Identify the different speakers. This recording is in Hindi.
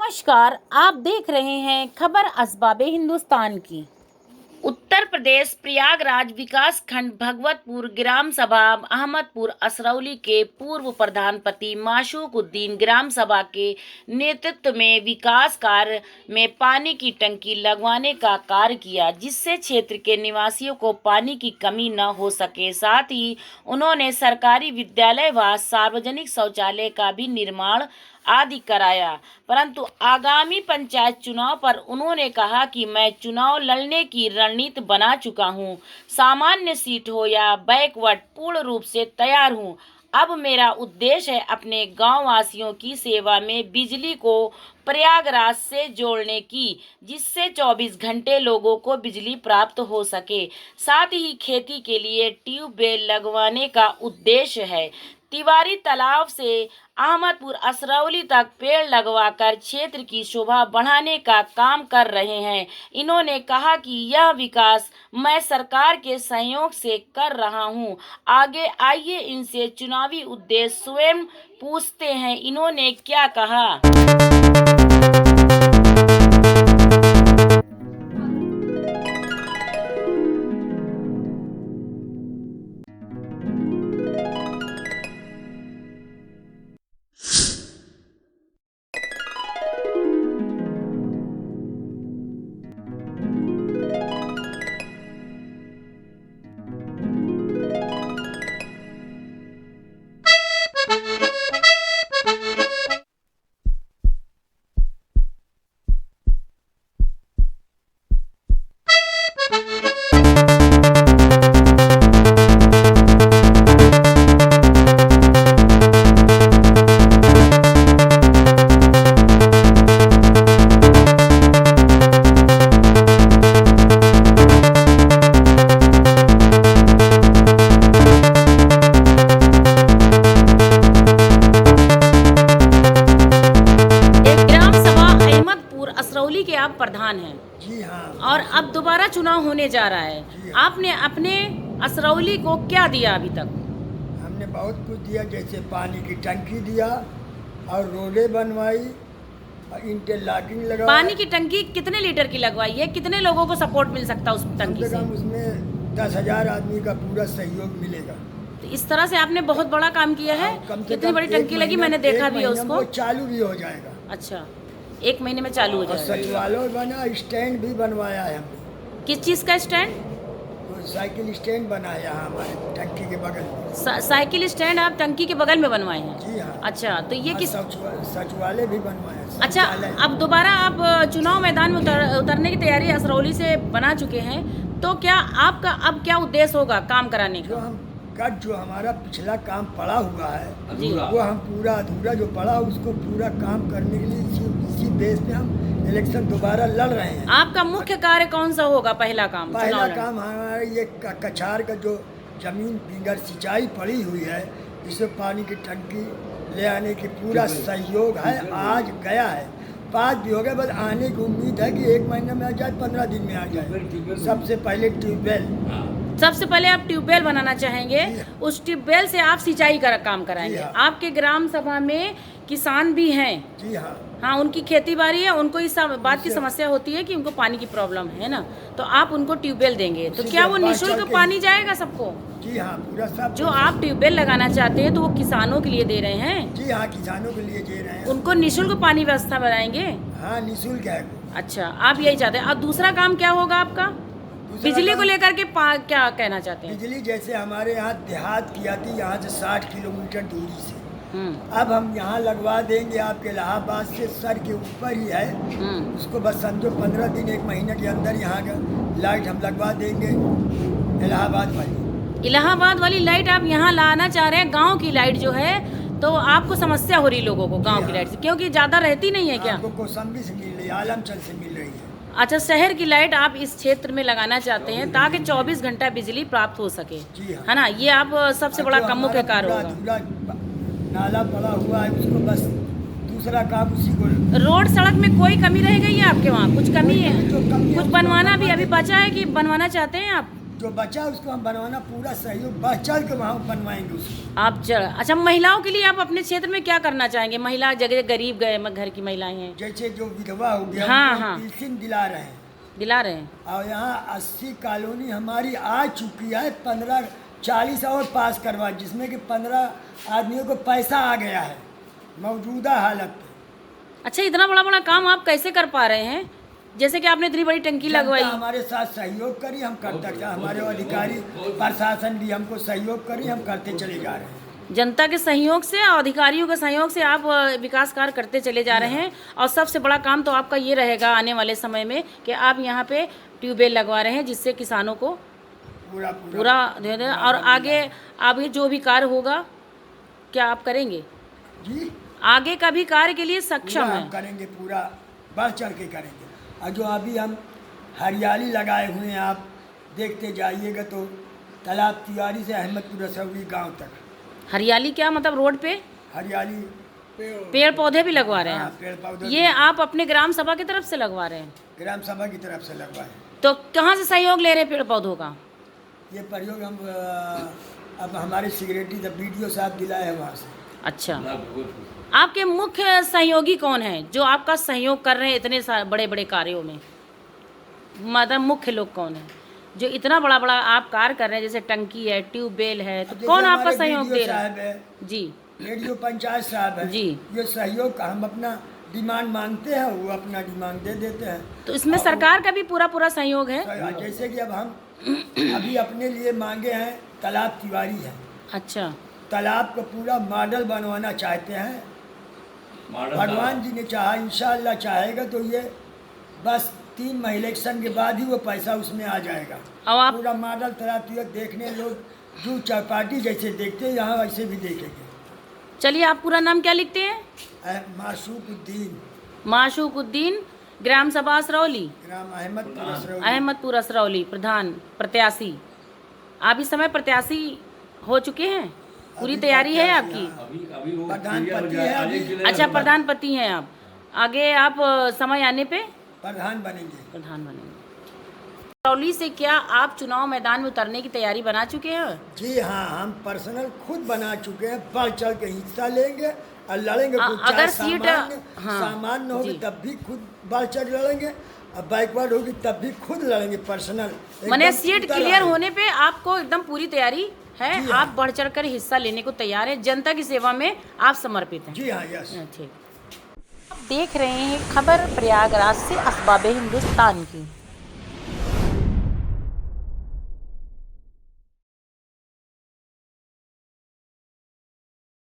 Speaker 1: नमस्कार, आप देख रहे हैं खबर असबाबे हिंदुस्तान की। उत्तर प्रदेश प्रयागराज विकास खंड भगवतपुर ग्राम सभा अहमदपुर असरौली के पूर्व प्रधानपति माशूक उद्दीन ग्राम सभा के नेतृत्व में विकास कार्य में पानी की टंकी लगवाने का कार्य किया, जिससे क्षेत्र के निवासियों को पानी की कमी न हो सके। साथ ही उन्होंने सरकारी विद्यालय व सार्वजनिक शौचालय का भी निर्माण आदि कराया। परंतु आगामी पंचायत चुनाव पर उन्होंने कहा कि मैं चुनाव लड़ने की रणनीति बना चुका हूं। सामान्य सीट हो या बैकवर्ड, पूर्ण रूप से तैयार हूं। अब मेरा उद्देश्य है अपने गांव वासियों की सेवा में बिजली को प्रयागराज से जोड़ने की, जिससे 24 घंटे लोगों को बिजली प्राप्त हो सके। साथ ही खेती के लिए ट्यूबवेल लगवाने का उद्देश्य है। तिवारी तालाब से अहमदपुर असरौली तक पेड़ लगवाकर क्षेत्र की शोभा बढ़ाने का काम कर रहे हैं। इन्होंने कहा कि यह विकास मैं सरकार के सहयोग से कर रहा हूं। आगे आइए इनसे चुनावी उद्देश्य स्वयं पूछते हैं, इन्होंने क्या कहा। असरौली के आप प्रधान हैं।
Speaker 2: जी हाँ।
Speaker 1: और अब दोबारा चुनाव होने जा रहा है।
Speaker 2: हाँ।
Speaker 1: आपने अपने असरौली को क्या दिया अभी तक?
Speaker 2: हमने बहुत कुछ दिया, जैसे पानी की टंकी दिया और रोडें बनवाई और इंटरलॉकिंग लगाई।
Speaker 1: पानी की टंकी कितने लीटर की लगवाई है? कितने लोगों को सपोर्ट मिल सकता है उस टंकी से?
Speaker 2: उसमें 10,000 आदमी का पूरा सहयोग मिलेगा।
Speaker 1: तो इस तरह से आपने बहुत बड़ा काम किया है। कितनी बड़ी टंकी लगी, मैंने देखा भी है उसको।
Speaker 2: चालू भी हो जाएगा।
Speaker 1: अच्छा, 1 महीने में चालू हो जाएगा।
Speaker 2: सचिवालय बना, स्टैंड भी बनवाया है हमने।
Speaker 1: किस चीज़ का स्टैंड?
Speaker 2: तो साइकिल स्टैंड बनाया हमारे टंकी के बगल में।
Speaker 1: साइकिल स्टैंड आप टंकी के बगल में बनवाए हैं?
Speaker 2: जी हाँ।
Speaker 1: अच्छा, तो ये किस
Speaker 2: सचिवालय भी बनवाया।
Speaker 1: अच्छा, अब दोबारा आप चुनाव मैदान में उतरने की तैयारी असरौली से बना चुके हैं, तो क्या आपका अब क्या उद्देश्य होगा काम कराने का?
Speaker 2: जो हमारा पिछला काम पड़ा हुआ है
Speaker 1: जी,
Speaker 2: वो हम पूरा अधूरा जो पड़ा उसको पूरा काम करने के लिए इसी बेस पे हम इलेक्शन दोबारा लड़ रहे हैं।
Speaker 1: आपका मुख्य कार्य कौन सा होगा? पहला काम
Speaker 2: हमारा ये कछार का जो जमीन बिगर सिंचाई पड़ी हुई है, इसमें पानी की टंकी ले आने की पूरा सहयोग है। आज गया है, 5 भी हो गए, बस आने की उम्मीद है कि 1 महीने में आ जाए, 15 दिन में आ जाए। सबसे पहले ट्यूबवेल,
Speaker 1: सबसे पहले आप ट्यूबवेल बनाना चाहेंगे। उस ट्यूबवेल से आप सिंचाई का काम कराएंगे।
Speaker 2: हाँ।
Speaker 1: आपके ग्राम सभा में किसान भी हैं।
Speaker 2: जी हाँ।
Speaker 1: हाँ, उनकी खेती बाड़ी है, उनको इस बात की समस्या होती है कि उनको पानी की प्रॉब्लम है ना, तो आप उनको ट्यूबवेल देंगे। तो क्या वो निःशुल्क पानी जाएगा सबको?
Speaker 2: जी हाँ, पूरा सब।
Speaker 1: जो आप ट्यूबवेल लगाना चाहते हैं तो वो किसानों के लिए दे रहे हैं?
Speaker 2: जी हाँ, किसानों के लिए दे रहे हैं।
Speaker 1: उनको निःशुल्क पानी व्यवस्था बनाएंगे?
Speaker 2: हाँ, निःशुल्क है।
Speaker 1: अच्छा, आप यही चाहते हैं। अब दूसरा काम क्या होगा आपका? बिजली को लेकर के क्या कहना चाहते हैं?
Speaker 2: बिजली जैसे हमारे यहाँ देहात की आती, यहाँ से 60 किलोमीटर दूरी से, अब हम यहाँ लगवा देंगे। आपके इलाहाबाद से सर के ऊपर ही है, उसको बस समझो 15 दिन 1 महीने के अंदर यहाँ का लाइट हम लगवा देंगे। इलाहाबाद वाली लाइट आप यहाँ लाना चाह रहे हैं? गाँव की लाइट जो है, तो आपको समस्या हो रही लोगों को गाँव की लाइट से, क्योंकि ज़्यादा रहती नहीं है क्या? कौशाम्बी से मिल रही है, आलमचल से मिल रही है।
Speaker 1: अच्छा, शहर की लाइट आप इस क्षेत्र में लगाना चाहते हैं ताकि 24 घंटा बिजली प्राप्त हो सके, है ना? ये आप सबसे बड़ा मुख्य कार्य होगा।
Speaker 2: नाला पड़ा हुआ है, उसको बस दूसरा काम उसी को।
Speaker 1: रोड सड़क में कोई कमी रह गई है आपके वहाँ? कुछ कमी है? कुछ बनवाना भी अभी बचा है कि बनवाना चाहते हैं आप?
Speaker 2: जो बचा उसको हम बनवाना पूरा सहयोग बढ़ चढ़ के वहाँ बनवाएंगे उसको।
Speaker 1: आप अच्छा, महिलाओं के लिए आप अपने क्षेत्र में क्या करना चाहेंगे? महिला जगह गरीब गए घर की महिलाएं हैं,
Speaker 2: जैसे जो विधवा हो गया
Speaker 1: हाँ,
Speaker 2: उनको
Speaker 1: हाँ।
Speaker 2: पेंशन दिला रहे हैं,
Speaker 1: दिला रहे हैं।
Speaker 2: और यहाँ 80 कॉलोनी हमारी आ चुकी है, 15-40 और पास करवा, जिसमें कि 15 आदमियों को पैसा आ गया है मौजूदा हालत में।
Speaker 1: अच्छा, इतना बड़ा बड़ा काम आप कैसे कर पा रहे हैं? जैसे कि आपने इतनी बड़ी टंकी
Speaker 2: जनता
Speaker 1: लगवाई,
Speaker 2: हमारे साथ सहयोग करी, हम करते चले, हमारे अधिकारी प्रशासन भी हमको सहयोग करी, हम करते चले जा रहे हैं।
Speaker 1: जनता के सहयोग से और अधिकारियों के सहयोग से आप विकास कार्य करते चले जा रहे हैं। और सबसे बड़ा काम तो आपका ये रहेगा आने वाले समय में कि आप यहाँ पे ट्यूबवेल लगवा रहे हैं, जिससे किसानों को पूरा दे दें। और आगे जो भी कार्य होगा क्या आप करेंगे?
Speaker 2: जी,
Speaker 1: आगे का भी कार्य के लिए सक्षम
Speaker 2: पूरा
Speaker 1: है?
Speaker 2: हम करेंगे, पूरा बढ़ चढ़ के करेंगे। और जो अभी हम हरियाली लगाए हुए हैं, आप देखते जाइएगा तो तालाब तिवारी से अहमदपुर रसौली गांव तक
Speaker 1: हरियाली क्या मतलब? रोड पे
Speaker 2: हरियाली,
Speaker 1: पेड़ पौधे भी लगवा रहे
Speaker 2: हाँ,
Speaker 1: हैं?
Speaker 2: पेड़ पौधे
Speaker 1: ये आप अपने ग्राम सभा की तरफ से लगवा रहे हैं?
Speaker 2: ग्राम सभा की तरफ से लगवाए।
Speaker 1: तो कहाँ से सहयोग ले रहे हैं पेड़ पौधों का?
Speaker 2: ये प्रयोग हम अब हमारे सिक्योरिटी द BDO साहब दिलाए हैं वहाँ से।
Speaker 1: अच्छा, आपके मुख्य सहयोगी कौन हैं जो आपका सहयोग कर रहे हैं इतने बड़े बड़े कार्यों में? मतलब मुख्य लोग कौन हैं जो इतना बड़ा बड़ा आप कार्य कर रहे हैं? जैसे टंकी है, ट्यूबवेल है, तो
Speaker 2: जैसे
Speaker 1: कौन आपका
Speaker 2: हमारे
Speaker 1: सहयोग
Speaker 2: BDO
Speaker 1: दे रहा
Speaker 2: साहब
Speaker 1: है?
Speaker 2: है,
Speaker 1: जी,
Speaker 2: रेडियो पंचायत साहब है
Speaker 1: जी।
Speaker 2: ये सहयोग का हम अपना डिमांड मांगते हैं, वो अपना डिमांड दे देते हैं।
Speaker 1: तो इसमें
Speaker 2: और
Speaker 1: सरकार का भी पूरा पूरा सहयोग है?
Speaker 2: जैसे कि अब हम अभी अपने लिए मांगे हैं तालाब तिवारी है,
Speaker 1: अच्छा,
Speaker 2: तालाब को पूरा मॉडल बनवाना चाहते हैं। भगवान जी ने चाहा, इंशाअल्लाह चाहेगा तो ये बस 3 महीने इलेक्शन के बाद ही वो पैसा उसमें आ जाएगा।
Speaker 1: अब आप
Speaker 2: पूरा मॉडल तालाब तिवारी देखने लोग जो चौपाटी जैसे देखते हैं यहाँ वैसे भी देखेंगे।
Speaker 1: चलिए, आप पूरा नाम क्या लिखते हैं?
Speaker 2: माशूकुद्दीन,
Speaker 1: माशूकुद्दीन, ग्राम सभा असरौली,
Speaker 2: ग्राम अहमदपुर असरौली।
Speaker 1: अहमदपुर असरौली, प्रधान प्रत्याशी। आप इस समय प्रत्याशी हो चुके हैं? पूरी
Speaker 2: अभी
Speaker 1: तैयारी है
Speaker 2: प्रत्याशी,
Speaker 1: आपकी?
Speaker 2: हाँ।
Speaker 3: अभी वो
Speaker 2: प्रधानपति है अभी।
Speaker 1: अच्छा, प्रधानपति हैं आप। आगे आप समय आने पे
Speaker 2: प्रधान बनेंगे।
Speaker 1: प्रधान बनेंगे। असरौली से क्या आप चुनाव मैदान में उतरने की तैयारी बना चुके हैं?
Speaker 2: जी हाँ, हम पर्सनल खुद बना चुके हैं, बढ़ चढ़ के हिस्सा लेंगे और लड़ेंगे। कुछ
Speaker 1: अगर
Speaker 2: चाहे
Speaker 1: सीट हाँ,
Speaker 2: सामान्य होगी
Speaker 1: जी।
Speaker 2: तब भी खुद बढ़ चढ़ लड़ेंगे, और बैकवर्ड होगी तब भी खुद लड़ेंगे पर्सनल।
Speaker 1: मैंने
Speaker 2: एकदम
Speaker 1: सीट
Speaker 2: उतर
Speaker 1: क्लियर
Speaker 2: आए।
Speaker 1: होने पे आपको एकदम पूरी तैयारी है?
Speaker 2: जी हाँ।
Speaker 1: आप बढ़ चढ़ कर हिस्सा लेने को तैयार हैं? जनता की सेवा में आप समर्पित हैं?
Speaker 2: जी हाँ, यस।
Speaker 1: ठीक। आप देख रहे हैं खबर प्रयागराज से असबाबे हिंदुस्तान की।